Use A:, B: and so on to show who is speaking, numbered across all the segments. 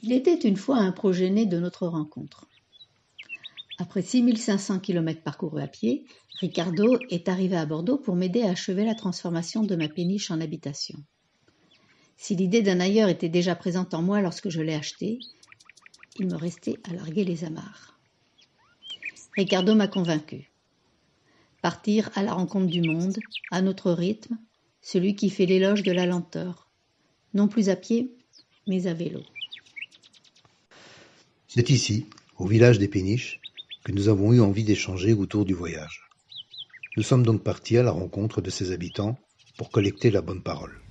A: Il était une fois un progéné de notre rencontre. Après 6500 km parcourus à pied, Ricardo est arrivé à Bordeaux pour m'aider à achever la transformation de ma péniche en habitation. Si l'idée d'un ailleurs était déjà présente en moi lorsque je l'ai acheté, il me restait à larguer les amarres. Ricardo m'a convaincu. Partir à la rencontre du monde, à notre rythme, celui qui fait l'éloge de la lenteur. Non plus à pied, mais à vélo.
B: C'est ici, au village des Péniches, que nous avons eu envie d'échanger autour du voyage. Nous sommes donc partis à la rencontre de ses habitants pour collecter la bonne parole.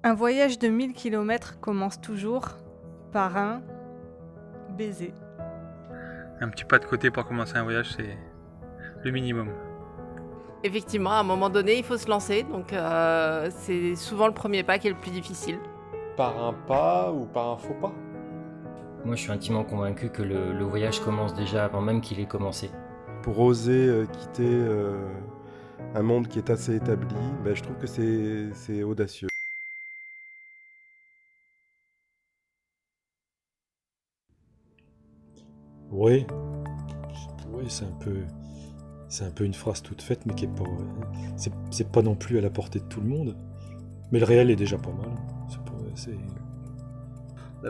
C: Un voyage de 1000 km commence toujours par un baiser.
D: Un petit pas de côté pour commencer un voyage, c'est le minimum.
E: Effectivement, à un moment donné, il faut se lancer, donc c'est souvent le premier pas qui est le plus difficile.
F: Par un pas ou par un faux pas?
G: Moi, je suis intimement convaincu que le voyage commence déjà avant même qu'il ait commencé.
F: Pour oser quitter un monde qui est assez établi, je trouve que c'est audacieux.
H: Oui, c'est un peu une phrase toute faite, mais qui est pas, c'est pas non plus à la portée de tout le monde. Mais le réel est déjà pas mal.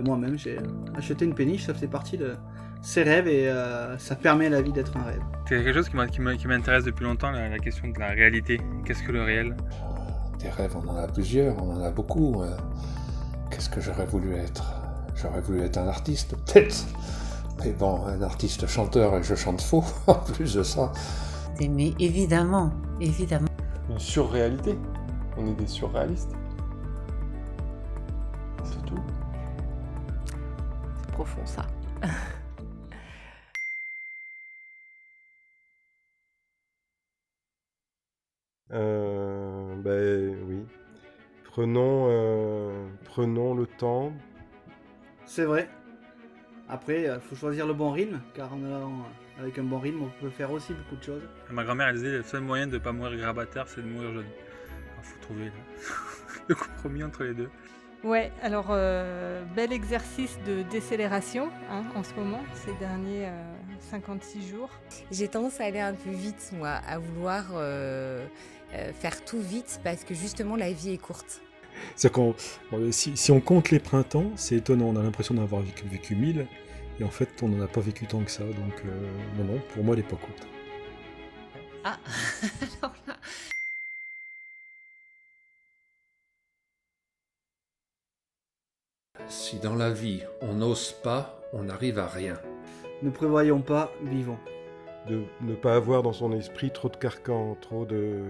I: Moi-même, j'ai acheté une péniche, ça fait partie de ses rêves et ça permet à la vie d'être un rêve.
D: C'est quelque chose qui m'intéresse depuis longtemps, la question de la réalité. Qu'est-ce que le réel?
J: Des rêves, on en a plusieurs, on en a beaucoup. Qu'est-ce que j'aurais voulu être? J'aurais voulu être un artiste, peut-être. Mais bon, un artiste chanteur et je chante faux, en plus de ça.
K: Mais évidemment.
F: Une surréalité. On est des surréalistes. C'est tout.
E: C'est profond, ça.
F: Oui. Prenons le temps.
I: C'est vrai. Après, il faut choisir le bon rythme, car avec un bon rythme, on peut faire aussi beaucoup de choses.
D: Ma grand-mère, elle disait, le seul moyen de ne pas mourir grabataire, c'est de mourir jeune. Il faut trouver le compromis entre les deux.
C: Ouais, alors bel exercice de décélération en ce moment, ces derniers 56 jours.
L: J'ai tendance à aller un peu vite, moi, à vouloir faire tout vite parce que justement la vie est courte.
H: Si on compte les printemps, c'est étonnant, on a l'impression d'en avoir vécu 1000, et en fait on n'en a pas vécu tant que ça, donc non, pour moi elle est pas courte.
K: Ah, alors là...
J: Si dans la vie on n'ose pas, on n'arrive à rien.
I: Ne prévoyons pas, vivons.
F: De ne pas avoir dans son esprit trop de carcans, trop de...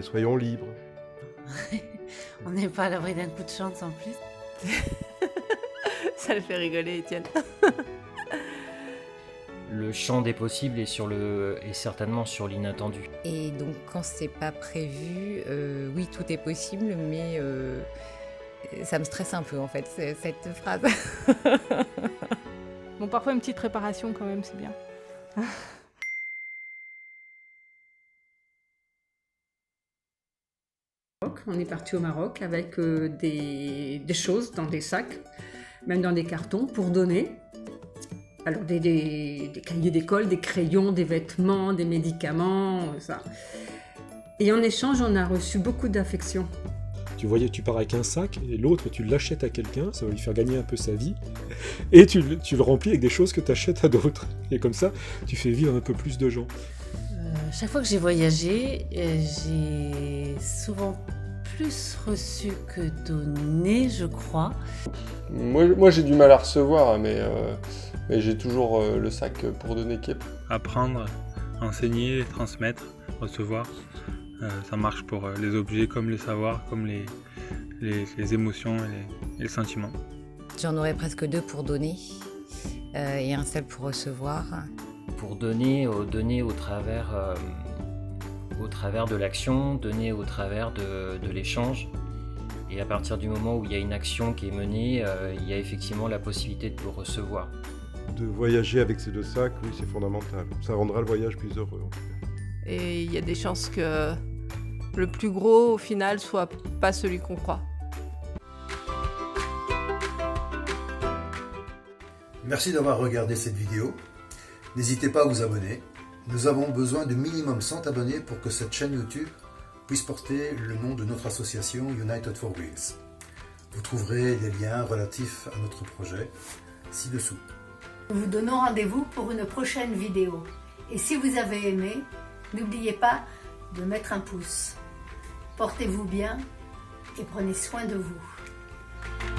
F: soyons libres.
K: On n'est pas à l'abri d'un coup de chance en plus.
E: Ça le fait rigoler, Étienne.
G: Le champ des possibles est certainement sur l'inattendu.
L: Et donc quand c'est pas prévu, oui tout est possible, mais ça me stresse un peu en fait, cette phrase.
C: Bon, parfois une petite préparation quand même, c'est bien.
M: On est parti au Maroc avec des choses dans des sacs, même dans des cartons, pour donner. Alors des cahiers d'école, des crayons, des vêtements, des médicaments, ça. Et en échange, on a reçu beaucoup d'affection.
H: Tu pars avec un sac, et l'autre, tu l'achètes à quelqu'un, ça va lui faire gagner un peu sa vie, et tu le remplis avec des choses que tu achètes à d'autres. Et comme ça, tu fais vivre un peu plus de gens.
K: Chaque fois que j'ai voyagé, j'ai souvent plus reçu que donné, je crois.
F: Moi j'ai du mal à recevoir, mais j'ai toujours le sac pour donner qui est prêt.
D: Apprendre, enseigner, transmettre, recevoir, ça marche pour les objets comme les savoirs, comme les émotions et les sentiments.
L: J'en aurais presque 2 pour donner et un seul pour recevoir.
G: Pour donner au travers de l'action, donner au travers de l'échange. Et à partir du moment où il y a une action qui est menée, il y a effectivement la possibilité de le recevoir.
F: De voyager avec ces 2 sacs, oui, c'est fondamental. Ça rendra le voyage plus heureux. En tout cas.
E: Et il y a des chances que le plus gros, au final, soit pas celui qu'on croit.
B: Merci d'avoir regardé cette vidéo. N'hésitez pas à vous abonner. Nous avons besoin de minimum 100 abonnés pour que cette chaîne YouTube puisse porter le nom de notre association United for Wheels. Vous trouverez les liens relatifs à notre projet ci-dessous.
N: Nous vous donnons rendez-vous pour une prochaine vidéo. Et si vous avez aimé, n'oubliez pas de mettre un pouce. Portez-vous bien et prenez soin de vous.